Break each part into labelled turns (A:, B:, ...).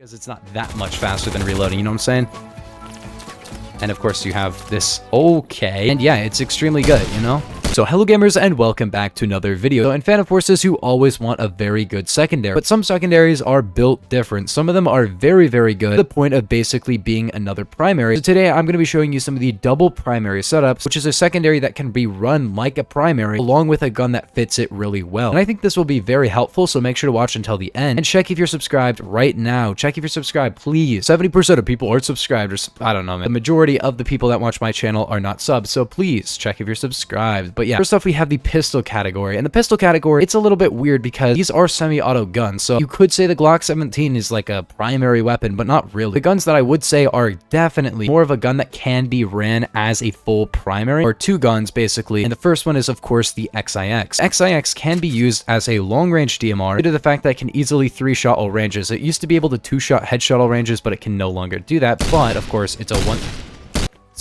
A: because it's not that much faster than reloading, you know what I'm saying? And of course you have this, okay, and yeah, it's extremely good, you know? So hello gamers and welcome back to another video. So in Phantom Forces, you always want a very good secondary, but some secondaries are built different. Some of them are very good to the point of basically being another primary. So today I'm going to be showing you some of the double primary setups, which is a secondary that can be run like a primary along with a gun that fits it really well. And I think this will be very helpful, so make sure to watch until the end and check if you're subscribed right now. Check if you're subscribed, please. 70% of people aren't subscribed, or I don't know, man. The majority of the people that watch my channel are not subs, so please check if you're subscribed. But yeah, first off, we have the pistol category. And the pistol category, it's a little bit weird because these are semi-auto guns. So you could say the Glock 17 is like a primary weapon, but not really. The guns that I would say are definitely more of a gun that can be ran as a full primary, or two guns basically. And the first one is of course the XIX. XIX can be used as a long-range DMR due to the fact that it can easily 3-shot all ranges. It used to be able to 2-shot headshot all ranges, but it can no longer do that. But of course, it's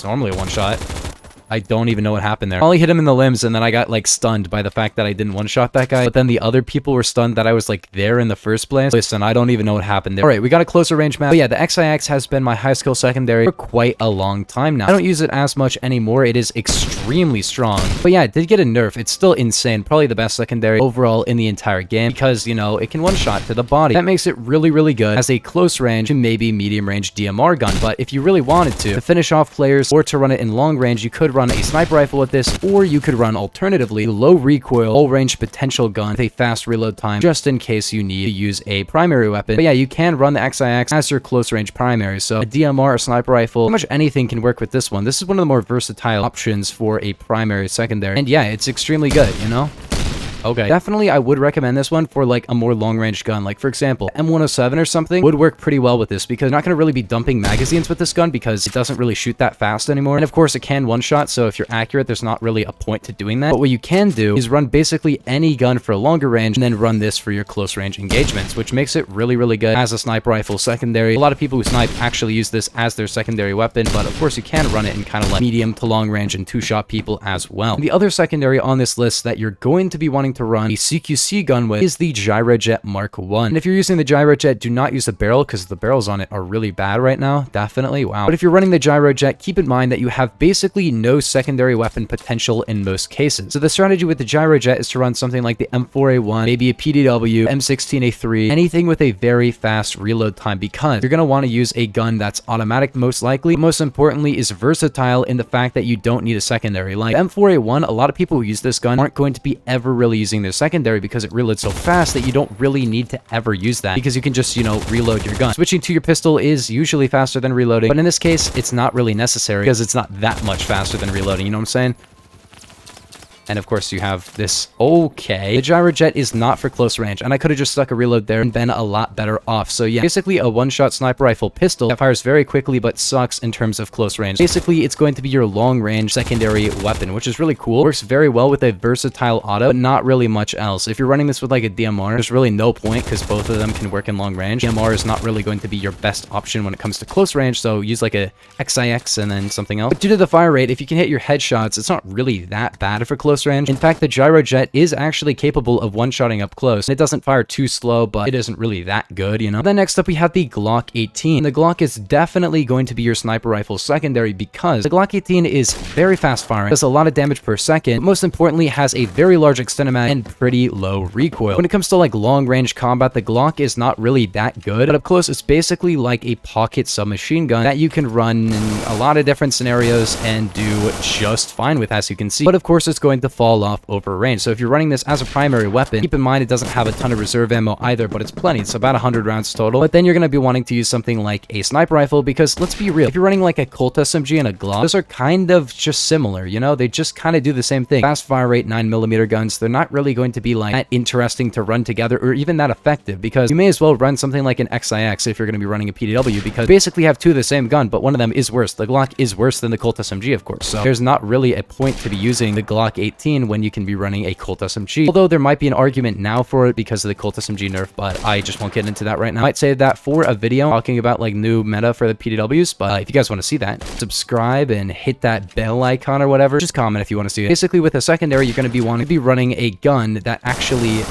A: normally a one-shot. I don't even know what happened there. I only hit him in the limbs, and then I got like stunned by the fact that I didn't one-shot that guy. But then the other people were stunned that I was like there in the first place. Listen, I don't even know what happened there. All right, we got a closer range map. But yeah, the XIX has been my high skill secondary for quite a long time now. I don't use it as much anymore. It is extremely strong. But yeah, it did get a nerf. It's still insane. Probably the best secondary overall in the entire game because, you know, it can one-shot to the body. That makes it really good as a close range to maybe medium range DMR gun. But if you really wanted to finish off players or to run it in long range, you could run a sniper rifle with this, or you could run alternatively low recoil, all range potential gun with a fast reload time just in case you need to use a primary weapon. But yeah, you can run the XIX as your close range primary. So a DMR, a sniper rifle, pretty much anything can work with this one. This is one of the more versatile options for a primary secondary. And yeah, it's extremely good, you know? Okay, definitely I would recommend this one for like a more long-range gun. Like for example, M107 or something would work pretty well with this because you're not going to really be dumping magazines with this gun because it doesn't really shoot that fast anymore. And of course it can one-shot, so if you're accurate, there's not really a point to doing that. But what you can do is run basically any gun for a longer range and then run this for your close-range engagements, which makes it really good as a sniper rifle secondary. A lot of people who snipe actually use this as their secondary weapon, but of course you can run it in kind of like medium to long range and 2-shot people as well. And the other secondary on this list that you're going to be wanting to run a CQC gun with is the Gyrojet Mark 1. And if you're using the Gyrojet, do not use the barrel because the barrels on it are really bad right now. Definitely, wow. But if you're running the Gyrojet, keep in mind that you have basically no secondary weapon potential in most cases. So the strategy with the Gyrojet is to run something like the M4A1, maybe a PDW, M16A3, anything with a very fast reload time because you're going to want to use a gun that's automatic most likely, but most importantly is versatile in the fact that you don't need a secondary. Like M4A1, a lot of people who use this gun aren't going to be ever really using their secondary because it reloads so fast that you don't really need to ever use that because you can just, you know, reload your gun. Switching to your pistol is usually faster than reloading, but in this case, it's not really necessary because it's not that much faster than reloading, you know what I'm saying? And of course you have this, okay. The Gyrojet is not for close range, and I could have just stuck a reload there and been a lot better off. So yeah, basically a one-shot sniper rifle pistol that fires very quickly but sucks in terms of close range. Basically, it's going to be your long-range secondary weapon, which is really cool. Works very well with a versatile auto, but not really much else. If you're running this with like a DMR, there's really no point because both of them can work in long range. DMR is not really going to be your best option when it comes to close range, so use like a XIX and then something else. But due to the fire rate, if you can hit your headshots, it's not really that bad for close range. In fact, the Gyrojet is actually capable of one-shotting up close. It doesn't fire too slow, but it isn't really that good, you know? Then next up, we have the Glock 18. The Glock is definitely going to be your sniper rifle secondary because the Glock 18 is very fast firing, does a lot of damage per second, but most importantly, has a very large extended mag and pretty low recoil. When it comes to like long-range combat, the Glock is not really that good, but up close, it's basically like a pocket submachine gun that you can run in a lot of different scenarios and do just fine with, as you can see. But of course, it's going to fall off over range. So if you're running this as a primary weapon, keep in mind it doesn't have a ton of reserve ammo either, but it's plenty. It's about 100 rounds total. But then you're going to be wanting to use something like a sniper rifle because let's be real, if you're running like a Colt SMG and a Glock, those are kind of just similar, you know? They just kind of do the same thing. Fast fire rate 9mm guns, they're not really going to be like that interesting to run together or even that effective because you may as well run something like an XIX if you're going to be running a PDW because you basically have two of the same gun, but one of them is worse. The Glock is worse than the Colt SMG, of course. So there's not really a point to be using the Glock 18 when you can be running a Colt SMG, although there might be an argument now for it because of the Colt SMG nerf, but I just won't get into that right now. I might save that for a video talking about like new meta for the PDWs, but if you guys want to see that, subscribe and hit that bell icon or whatever. Just comment if you want to see it. Basically, with a secondary, you're going to be wanting to be running a gun that actually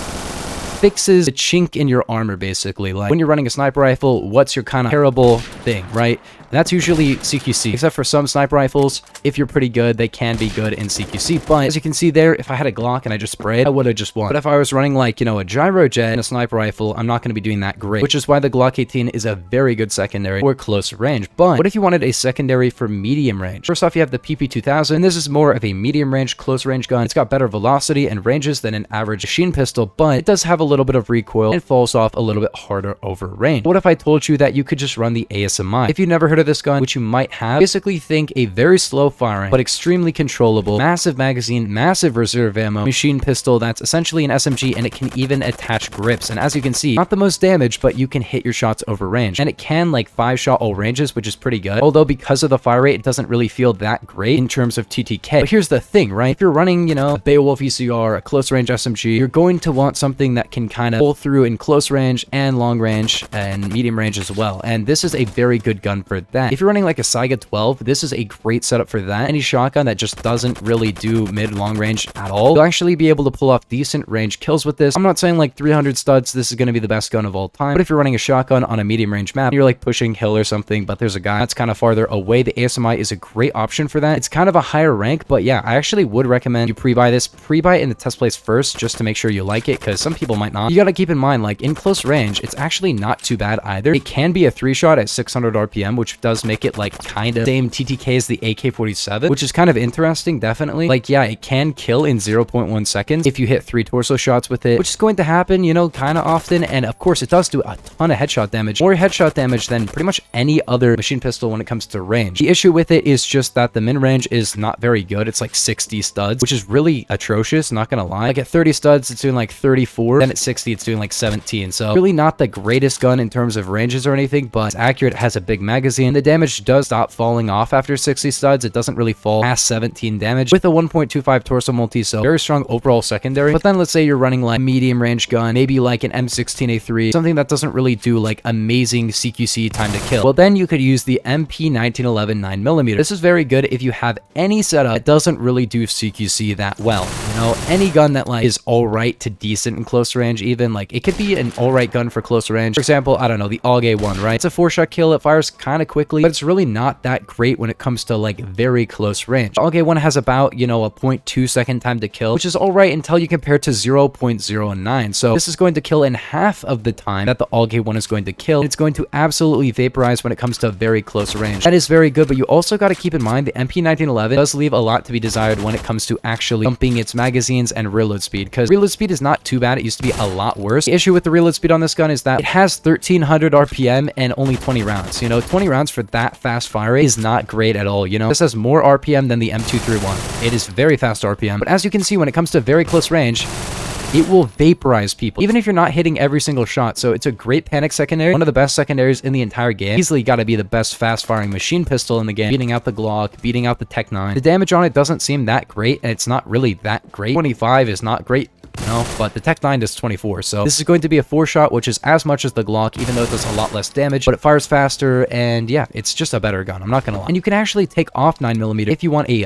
A: fixes the chink in your armor, basically. Like, when you're running a sniper rifle, what's your kind of terrible thing, right? That's usually CQC, except for some sniper rifles. If you're pretty good, they can be good in CQC. But as you can see there, if I had a Glock and I just sprayed, I would have just won. But if I was running like, you know, a gyro jet and a sniper rifle, I'm not going to be doing that great, which is why the Glock 18 is a very good secondary for close range. But what if you wanted a secondary for medium range? First off, you have the PP2000, and this is more of a medium range, close range gun. It's got better velocity and ranges than an average machine pistol, but it does have a little bit of recoil and falls off a little bit harder over range. What if I told you that you could just run the ASMI? If you've never heard of this gun, which you might have, basically think a very slow firing, but extremely controllable, massive magazine, massive reserve ammo, machine pistol that's essentially an SMG, and it can even attach grips. And as you can see, not the most damage, but you can hit your shots over range. And it can like 5-shot all ranges, which is pretty good. Although because of the fire rate, it doesn't really feel that great in terms of TTK. But here's the thing, right? If you're running, you know, a Beowulf ECR, a close range SMG, you're going to want something that can kind of pull through in close range and long range and medium range as well. And this is a very good gun for that. If you're running like a Saiga 12, this is a great setup for that. Any shotgun that just doesn't really do mid-long range at all, you'll actually be able to pull off decent range kills with this. I'm not saying like 300 studs, this is going to be the best gun of all time, but if you're running a shotgun on a medium range map, you're like pushing hill or something, but there's a guy that's kind of farther away, the ASMI is a great option for that. It's kind of a higher rank, but yeah, I actually would recommend you pre-buy this. Pre-buy it in the test place first, just to make sure you like it, because some people might not. You got to keep in mind, like in close range, it's actually not too bad either. It can be a 3-shot at 600 RPM, which does make it like kind of same TTK as the AK-47, which is kind of interesting, definitely. Like, yeah, it can kill in 0.1 seconds if you hit 3 torso shots with it, which is going to happen, you know, kind of often. And of course, it does do a ton of headshot damage, more headshot damage than pretty much any other machine pistol when it comes to range. The issue with it is just that the min range is not very good. It's like 60 studs, which is really atrocious, not gonna lie. Like at 30 studs, it's doing like 34, then at 60, it's doing like 17. So really not the greatest gun in terms of ranges or anything, but it's accurate, it has a big magazine. The damage does stop falling off after 60 studs. It doesn't really fall past 17 damage with a 1.25 torso multi, so very strong overall secondary. But then let's say you're running like a medium range gun, maybe like an M16A3, something that doesn't really do like amazing CQC time to kill. Well, then you could use the MP1911 9mm. This is very good if you have any setup that doesn't really do CQC that well. You know, any gun that like is all right to decent in close range, even like it could be an all right gun for close range. For example, I don't know, the AUG one, right? It's a 4-shot kill. It fires kind of quickly, but it's really not that great when it comes to like very close range. The AUG one has about, you know, a 0.2 second time to kill, which is all right until you compare to 0.09. So this is going to kill in half of the time that the AUG one is going to kill. It's going to absolutely vaporize when it comes to very close range. That is very good, but you also got to keep in mind the MP1911 does leave a lot to be desired when it comes to actually dumping its magazines and reload speed, because reload speed is not too bad. It used to be a lot worse. The issue with the reload speed on this gun is that it has 1300 RPM and only 20 rounds. You know, 20 rounds for that fast fire rate is not great at all. You know, this has more RPM than the M231. It is very fast RPM, but as you can see, when it comes to very close range, it will vaporize people, even if you're not hitting every single shot. So it's a great panic secondary, one of the best secondaries in the entire game. Easily got to be the best fast-firing machine pistol in the game, beating out the Glock, beating out the Tech 9. The damage on it doesn't seem that great, and it's not really that great. 25 is not great, you know, but the Tech 9 does 24. So this is going to be a 4-shot, which is as much as the Glock, even though it does a lot less damage, but it fires faster, and yeah, it's just a better gun. I'm not gonna lie. And you can actually take off 9mm if you want a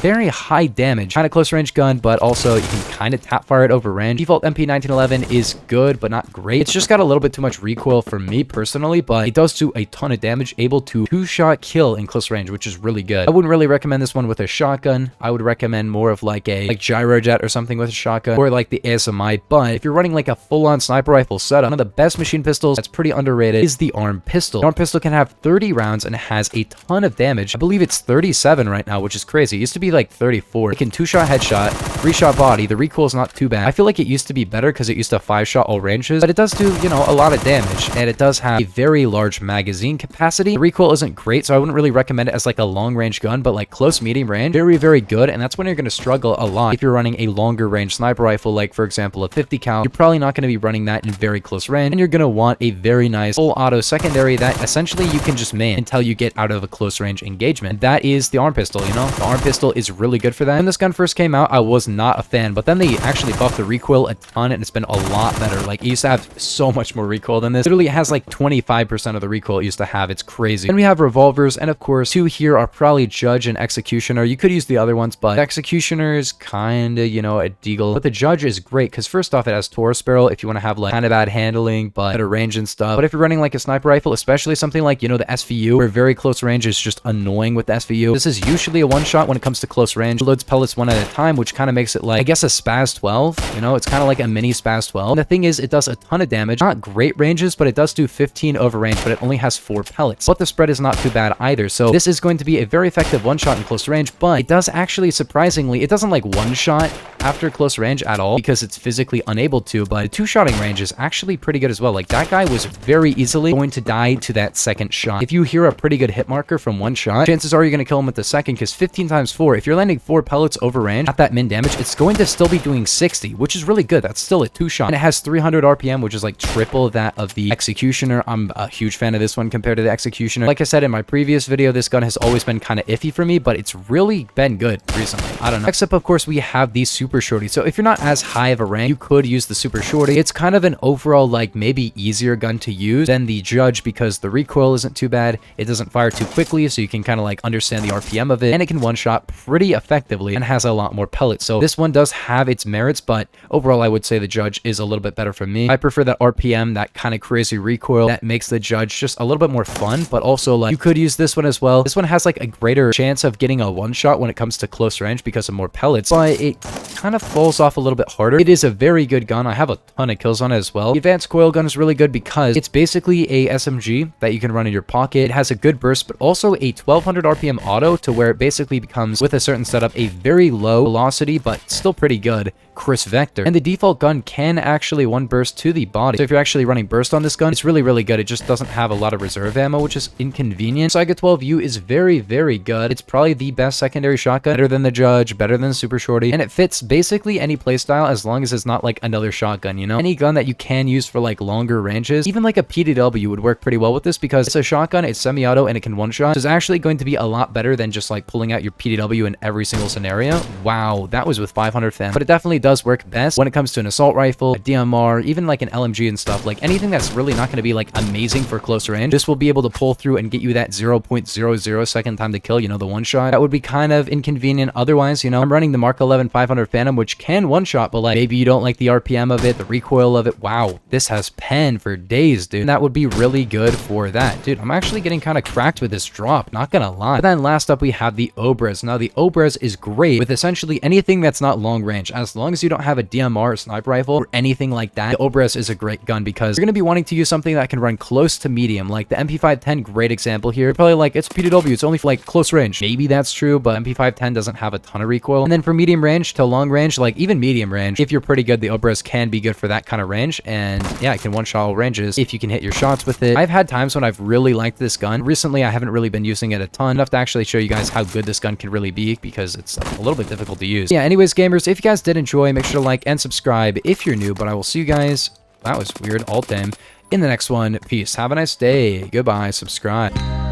A: very high damage, kind of close range gun, but also you can kind of tap fire it over range. Default MP1911 is good, but not great. It's just got a little bit too much recoil for me personally, but it does do a ton of damage, able to 2-shot kill in close range, which is really good. I wouldn't really recommend this one with a shotgun. I would recommend more of like a gyro jet or something with a shotgun, or like the ASMI. But if you're running like a full-on sniper rifle setup, one of the best machine pistols that's pretty underrated is the ARM pistol. The ARM pistol can have 30 rounds and it has a ton of damage. I believe it's 37 right now, which is crazy. It used to be like 34. It can 2-shot headshot, 3-shot body. The recoil is not too bad. I feel like it used to be better because it used to 5-shot all ranges, but it does do, you know, a lot of damage, and it does have a very large magazine capacity. The recoil isn't great, so I wouldn't really recommend it as like a long range gun, but like close medium range, very, very good. And that's when you're going to struggle a lot if you're running a longer range sniper rifle, like for example, a 50 cal. You're probably not going to be running that in very close range, and you're going to want a very nice full auto secondary that essentially you can just man until you get out of a close range engagement. And that is the ARM pistol. You know, the ARM pistol is really good for that. When this gun first came out, I was not a fan, but then they actually buffed the recoil a ton, and it's been a lot better. Like, it used to have so much more recoil than this. Literally, it has like 25% of the recoil it used to have. It's crazy. Then we have revolvers, and of course, two here are probably Judge and Executioner. You could use the other ones, but Executioner is kind of, you know, a deagle. But the Judge is great, because first off, it has Taurus barrel if you want to have like kind of bad handling, but better range and stuff. But if you're running like a sniper rifle, especially something like, you know, the SVU, where very close range is just annoying with the SVU, this is usually a one-shot when it comes to close range. It loads pellets one at a time, which kind of makes it like, I guess, a Spaz 12. You know, it's kind of like a mini Spaz 12. And the thing is, it does a ton of damage. Not great ranges, but it does do 15 over range, but it only has 4 pellets. But the spread is not too bad either. So this is going to be a very effective one-shot in close range, but it does actually, surprisingly, it doesn't like one-shot after close range at all because it's physically unable to, but two-shotting range is actually pretty good as well. Like, that guy was very easily going to die to that second shot. If you hear a pretty good hit marker from one shot, chances are you're going to kill him with the second, because 15 times 4, if you're landing 4 pellets over range at that min damage, it's going to still be doing 60, which is really good. That's still a 2-shot, and it has 300 RPM, which is like triple that of the Executioner. I'm a huge fan of this one compared to the Executioner. Like I said in my previous video, this gun has always been kind of iffy for me, but it's really been good recently. I don't know. Next up, of course, we have the Super Shorty. So if you're not as high of a rank, you could use the Super Shorty. It's kind of an overall, like, maybe easier gun to use than the Judge, because the recoil isn't too bad. It doesn't fire too quickly, so you can kind of like understand the RPM of it, and it can one-shot pretty effectively and has a lot more pellets. So this one does have its merits, but overall, I would say the Judge is a little bit better for me. I prefer that RPM, that kind of crazy recoil that makes the Judge just a little bit more fun, but also, like, you could use this one as well. This one has like a greater chance of getting a one-shot when it comes to close range because of more pellets, but it kind of falls off a little bit harder. It is a very good gun. I have a ton of kills on it as well. The advanced coil gun is really good because it's basically a SMG that you can run in your pocket. It has a good burst, but also a 1200 RPM auto, to where it basically becomes, with a certain setup, a very low velocity, but still pretty good crisp vector. And the default gun can actually one burst to the body. So if you're actually running burst on this gun, it's really, really good. It just doesn't have a lot of reserve ammo, which is inconvenient. Saiga 12U is very, very good. It's probably the best secondary shotgun, better than the Judge, better than Super Shorty, and it fits basically any playstyle as long as it's not like another shotgun, you know? Any gun that you can use for like longer ranges, even like a PDW would work pretty well with this, because it's a shotgun, it's semi-auto, and it can one-shot. So it's actually going to be a lot better than just like pulling out your PDW in every single scenario. Wow, that was with 500 fam. But it definitely does work best when it comes to an assault rifle, a DMR, even like an LMG and stuff. Like anything that's really not going to be like amazing for close range, this will be able to pull through and get you that 0.00 second time to kill, you know, the one shot. That would be kind of inconvenient. Otherwise, you know, I'm running the Mark 11 500 Phantom, which can one shot, but like maybe you don't like the RPM of it, the recoil of it. Wow, this has pen for days, dude. And that would be really good for that. Dude, I'm actually getting kind of cracked with this drop, not gonna lie. But then last up, we have the Obras. Now, the Obras is great with essentially anything that's not long range. As long as you don't have a DMR, sniper rifle, or anything like that, the Obras is a great gun, because you're gonna be wanting to use something that can run close to medium. Like the MP510, great example here. You're probably like, it's PDW, it's only for like close range. Maybe that's true, but MP510 doesn't have a ton of recoil. And then for medium range to long range, like even medium range, if you're pretty good, the Obras can be good for that kind of range. And yeah, it can one-shot all ranges if you can hit your shots with it. I've had times when I've really liked this gun. Recently, I haven't really been using it a ton, enough to actually show you guys how good this gun can really be, because it's a little bit difficult to use. Yeah, anyways, gamers, if you guys did enjoy, make sure to like and subscribe if you're new, but I will see you guys, that was weird, alt-aim, in the next one. Peace. Have a nice day. Goodbye. Subscribe.